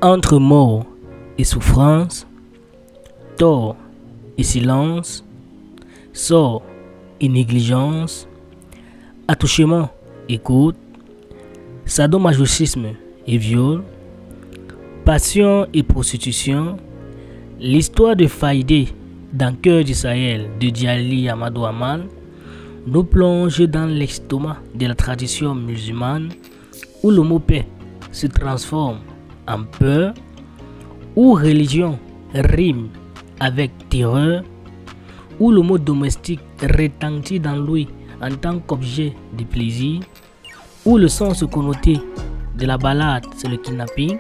Entre mort et souffrance, tort et silence, sort et négligence, attouchement et écoute, sadomasochisme et viol, passion et prostitution, l'histoire de Faïdé dans Cœur du Sahel de Djali Amadou Amal nous plonge dans l'estomac de la tradition musulmane où le mot paix se transforme en peur, où religion rime avec terreur, où le mot domestique retentit dans lui en tant qu'objet de plaisir, où le sens connoté de la balade c'est le kidnapping,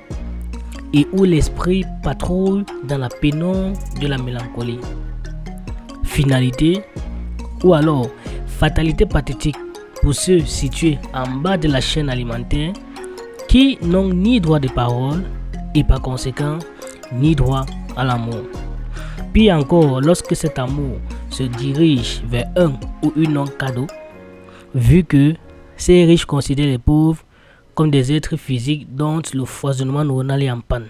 et où l'esprit patrouille dans la pénombre de la mélancolie. Finalité, ou alors fatalité pathétique pour ceux situés en bas de la chaîne alimentaire qui n'ont ni droit de parole et par conséquent ni droit à l'amour. Puis encore, lorsque cet amour se dirige vers un ou une non cadeau, vu que ces riches considèrent les pauvres comme des êtres physiques dont le foisonnement neuronal est en panne.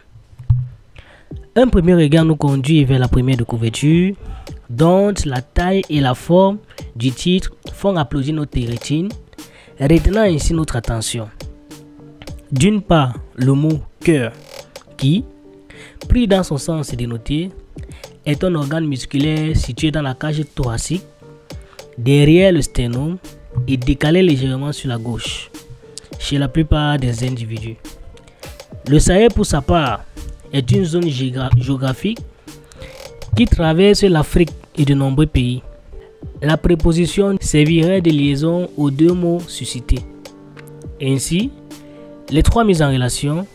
Un premier regard nous conduit vers la première de couverture, dont la taille et la forme du titre font applaudir notre rétine, retenant ainsi notre attention. D'une part, le mot cœur, qui, pris dans son sens dénoté, est un organe musculaire situé dans la cage thoracique, derrière le sternum et décalé légèrement sur la gauche, chez la plupart des individus. Le Sahel, pour sa part, est une zone géographique qui traverse l'Afrique et de nombreux pays. La préposition servirait de liaison aux deux mots suscités. Ainsi, les trois mises en relation,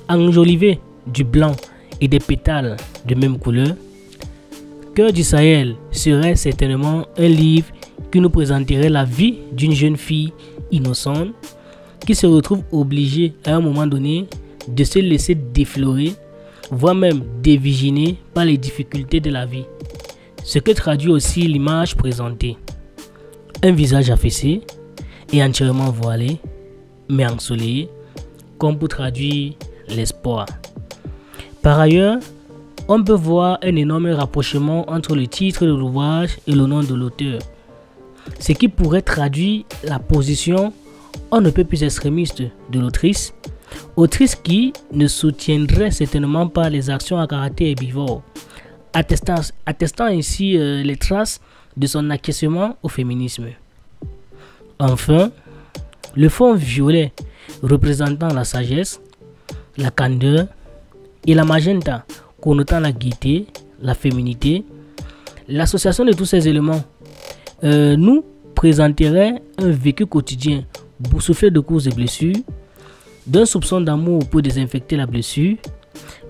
enjolivées du blanc et des pétales de même couleur, Cœur du Sahel serait certainement un livre qui nous présenterait la vie d'une jeune fille innocente qui se retrouve obligée à un moment donné de se laisser déflorer, voire même déviginer par les difficultés de la vie. Ce que traduit aussi l'image présentée. Un visage affaissé et entièrement voilé, mais ensoleillé, comme pour traduire l'espoir. Par ailleurs, on peut voir un énorme rapprochement entre le titre de l'ouvrage et le nom de l'auteur, ce qui pourrait traduire la position on ne peut plus extrémiste de l'autrice, autrice qui ne soutiendrait certainement pas les actions à caractère herbivore, attestant ainsi les traces de son acquiescement au féminisme. Enfin, le fond violet représentant la sagesse, la candeur et la magenta connotant la gaieté, la féminité, l'association de tous ces éléments nous présenterait un vécu quotidien boursouflé de coups et blessures, d'un soupçon d'amour pour désinfecter la blessure,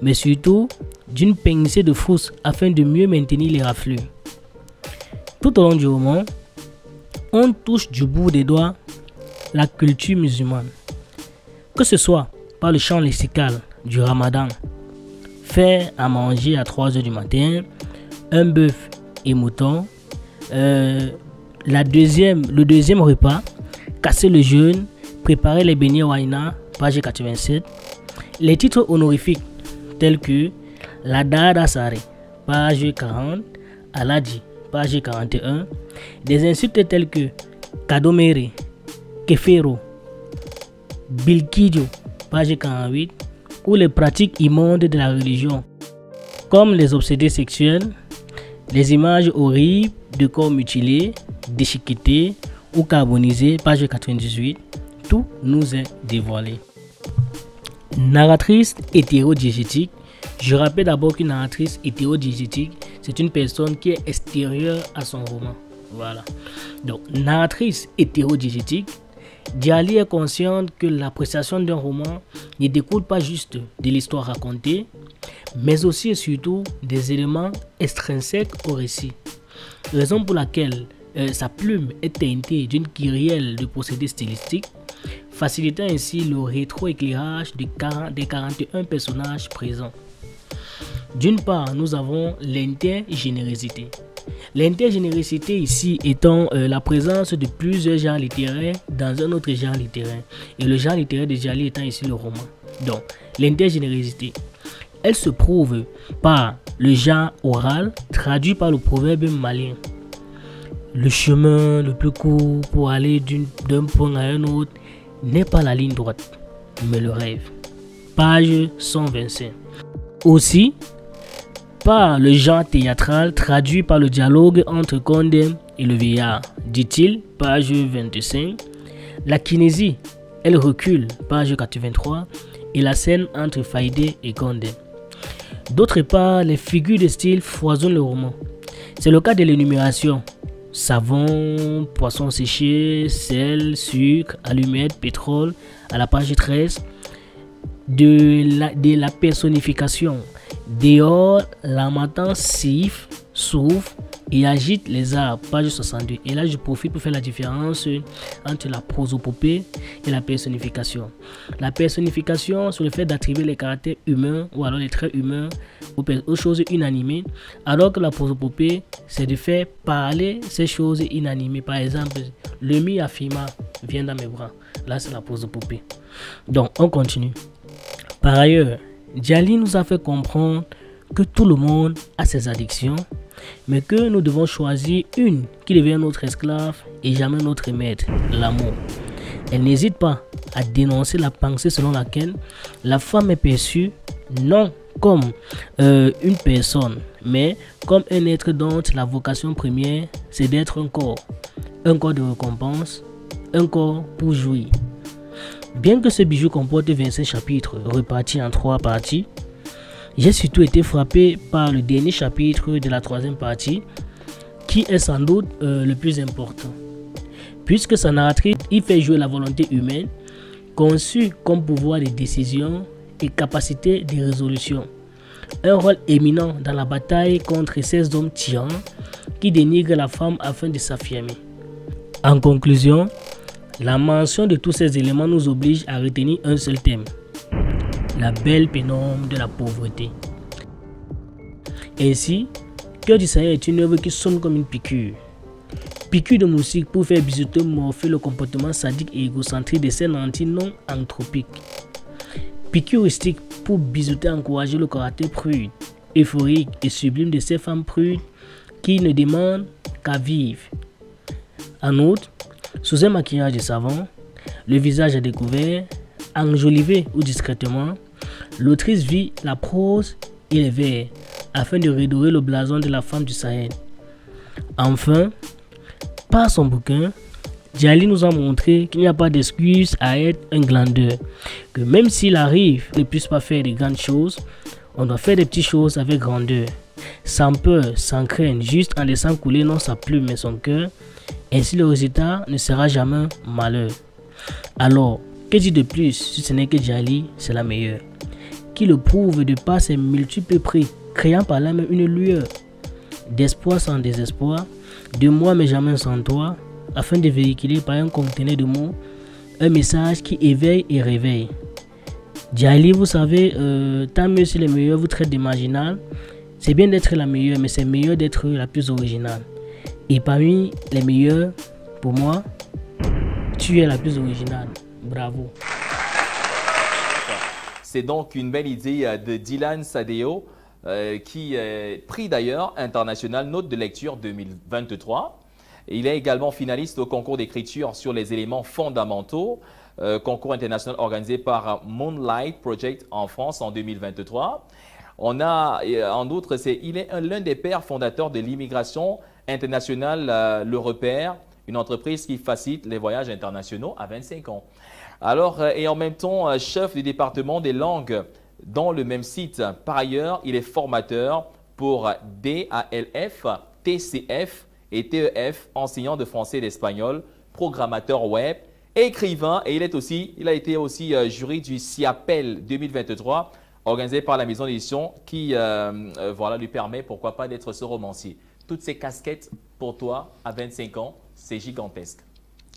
mais surtout d'une pincée de frousse afin de mieux maintenir les raflures. Tout au long du roman, on touche du bout des doigts la culture musulmane, que ce soit par le chant lexical du Ramadan, faire à manger à 3 h du matin, un bœuf et mouton, le deuxième repas, casser le jeûne, préparer les beignets waina, page 87, les titres honorifiques tels que la Dada Sare, page 40, Aladji, page 41, des insultes telles que Kadomere, Kefero, Bilkidio, page 48, ou les pratiques immondes de la religion, comme les obsédés sexuels, les images horribles de corps mutilés, déchiquetés ou carbonisés, page 98, tout nous est dévoilé. Narratrice hétérodiégétique. Je rappelle d'abord qu'une narratrice hétérodiégétique, c'est une personne qui est extérieure à son roman. Voilà. Donc, narratrice hétérodiégétique, Djali est consciente que l'appréciation d'un roman ne découle pas juste de l'histoire racontée, mais aussi et surtout des éléments extrinsèques au récit. Raison pour laquelle sa plume est teintée d'une kyrielle de procédés stylistiques, facilitant ainsi le rétro-éclairage des 41 personnages présents. D'une part, nous avons l'intergénérosité. L'intergénérosité ici étant la présence de plusieurs genres littéraires dans un autre genre littéraire. Et le genre littéraire de Djali étant ici le roman. Donc, l'intergénérosité, elle se prouve par le genre oral traduit par le proverbe malien. Le chemin le plus court pour aller d'un point à un autre n'est pas la ligne droite, mais le rêve. Page 125. Aussi, par le genre théâtral traduit par le dialogue entre Condé et le vieillard, dit-il, page 25. La kinésie, elle recule, page 83, et la scène entre Faïdé et Condé. D'autre part, les figures de style foisonnent le roman. C'est le cas de l'énumération. Savon, poisson séché, sel, sucre, allumettes, pétrole, à la page 13. De la personnification. Dehors, l'harmattan siffle, souffle et agite les arbres, page 62. Et là, je profite pour faire la différence entre la prosopopée et la personnification. La personnification, c'est le fait d'attribuer les caractères humains ou alors les traits humains aux choses inanimées, alors que la prosopopée, c'est de faire parler ces choses inanimées. Par exemple, le mi affirma vient dans mes bras. Là, c'est la prosopopée. Donc, on continue. Par ailleurs, Djali nous a fait comprendre que tout le monde a ses addictions, mais que nous devons choisir une qui devient notre esclave et jamais notre maître, l'amour. Elle n'hésite pas à dénoncer la pensée selon laquelle la femme est perçue non comme une personne, mais comme un être dont la vocation première, c'est d'être un corps de récompense, un corps pour jouir. Bien que ce bijou comporte 25 chapitres repartis en 3 parties, j'ai surtout été frappé par le dernier chapitre de la 3e partie, qui est sans doute le plus important. Puisque sa narratrice y fait jouer la volonté humaine, conçue comme pouvoir de décision et capacité de résolution. Un rôle éminent dans la bataille contre ces hommes tyrans qui dénigrent la femme afin de s'affirmer. En conclusion, la mention de tous ces éléments nous oblige à retenir un seul thème: la belle pénombre de la pauvreté. Ainsi, Cœur du Sahel est une œuvre qui sonne comme une piqûre. Piqûre de moustique pour faire bisuter morpher le comportement sadique et égocentrique de ces nantis non anthropiques. Piqûristique pour bisuter encourager le caractère prude, euphorique et sublime de ces femmes prudes qui ne demandent qu'à vivre. En outre, sous un maquillage de savon, le visage à découvert, enjolivé ou discrètement, l'autrice vit la prose et les vers afin de redorer le blason de la femme du Sahel. Enfin, par son bouquin, Djali nous a montré qu'il n'y a pas d'excuse à être un glandeur, que même s'il arrive ne puisse pas faire de grandes choses, on doit faire des petites choses avec grandeur, sans peur, sans crainte, juste en laissant couler non sa plume mais son cœur. Ainsi le résultat ne sera jamais malheur. Alors, que dire de plus si ce n'est que Djali, c'est la meilleure, qui le prouve de par ses multiples prix, créant par là même une lueur, d'espoir sans désespoir, de moi mais jamais sans toi, afin de véhiculer par un conteneur de mots un message qui éveille et réveille. Djali, vous savez, tant mieux si les meilleurs vous traitent de marginal, c'est bien d'être la meilleure, mais c'est meilleur d'être la plus originale. Et parmi les meilleurs, pour moi, tu es la plus originale. Bravo. C'est donc une belle idée de Dylan Sadeo, qui est prix d'ailleurs international note de lecture 2023. Il est également finaliste au concours d'écriture sur les éléments fondamentaux, concours international organisé par Moonlight Project en France en 2023. On a, en outre, il est l'un des pères fondateurs de l'immigration internationale, Le Repère, une entreprise qui facilite les voyages internationaux à 25 ans. Alors, et en même temps, chef du département des langues dans le même site. Par ailleurs, il est formateur pour DALF, TCF et TEF, enseignant de français et d'espagnol, programmateur web, écrivain, et il a été aussi jury du CIAPEL 2023, organisé par la maison d'édition qui voilà, lui permet, pourquoi pas, d'être ce romancier. Toutes ces casquettes pour toi à 25 ans, c'est gigantesque.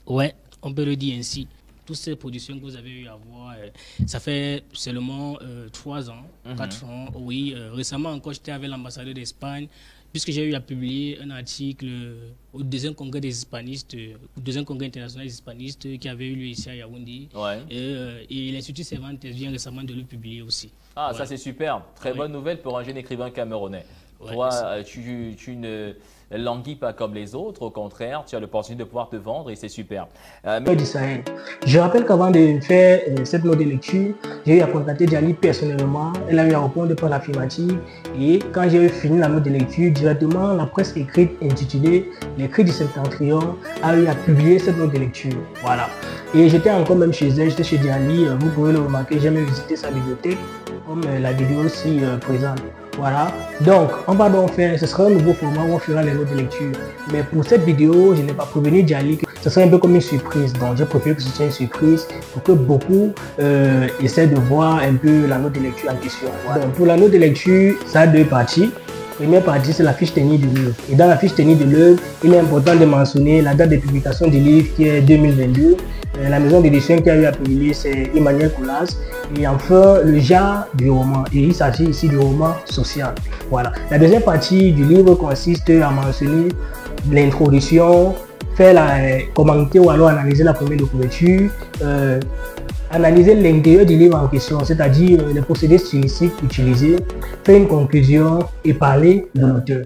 Ouais, on peut le dire ainsi. Toutes ces productions que vous avez eu à voir, ça fait seulement 3 ans, 4 ans. Oui, récemment encore, j'étais avec l'ambassadeur d'Espagne. puisque j'ai eu à publier un article au deuxième congrès des hispanistes, au deuxième congrès international des hispanistes qui avait eu lieu ici à Yaoundé. Ouais. Et l'Institut Cervantes vient récemment de le publier aussi. Ah, Voilà. ça c'est super. Très bonne nouvelle pour un jeune écrivain camerounais. Ouais, Toi, tu ne languis pas comme les autres, au contraire, tu as l'opportunité de pouvoir te vendre et c'est super. Du Sahel. Je rappelle qu'avant de faire cette note de lecture, j'ai eu à contacter Djali personnellement. Elle a eu à répondre par l'affirmative. Et quand j'ai fini la note de lecture, directement, la presse écrite intitulée Les Cris du Septentrion a eu à publier cette note de lecture. Voilà. Et j'étais encore même chez elle, j'étais chez Djali. Vous pouvez le remarquer, j'ai même visité sa bibliothèque, comme la vidéo aussi présente. Voilà, donc on va donc faire, ce sera un nouveau format où on fera les notes de lecture. Mais pour cette vidéo, je n'ai pas prévenu Djali que ce serait un peu comme une surprise. Donc j'ai préféré que ce soit une surprise pour que beaucoup essaient de voir un peu la note de lecture en question. Voilà. Donc pour la note de lecture, ça a deux parties. La première partie, c'est la fiche technique du livre. Et dans la fiche technique de l'œuvre, il est important de mentionner la date de publication du livre qui est 2022. La maison d'édition qui a eu à publier, c'est Emmanuel Colas. Et enfin, le genre du roman. Et il s'agit ici du roman social. Voilà. La deuxième partie du livre consiste à mentionner l'introduction, commenter ou alors analyser la première de couverture, analyser l'intérieur du livre en question, c'est-à-dire les procédés stylistiques utilisés, faire une conclusion et parler de l'auteur.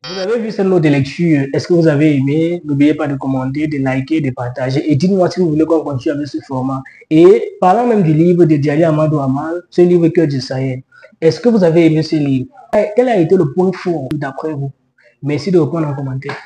Vous avez vu cette note de lecture, est-ce que vous avez aimé? N'oubliez pas de commenter, de liker, de partager et dites-moi si vous voulez qu'on continue avec ce format. Et parlant même du livre de Djali Amadou Amal, ce livre Cœur du Sahel, est-ce que vous avez aimé ce livre? Quel a été le point fort d'après vous? Merci de répondre en commentaire.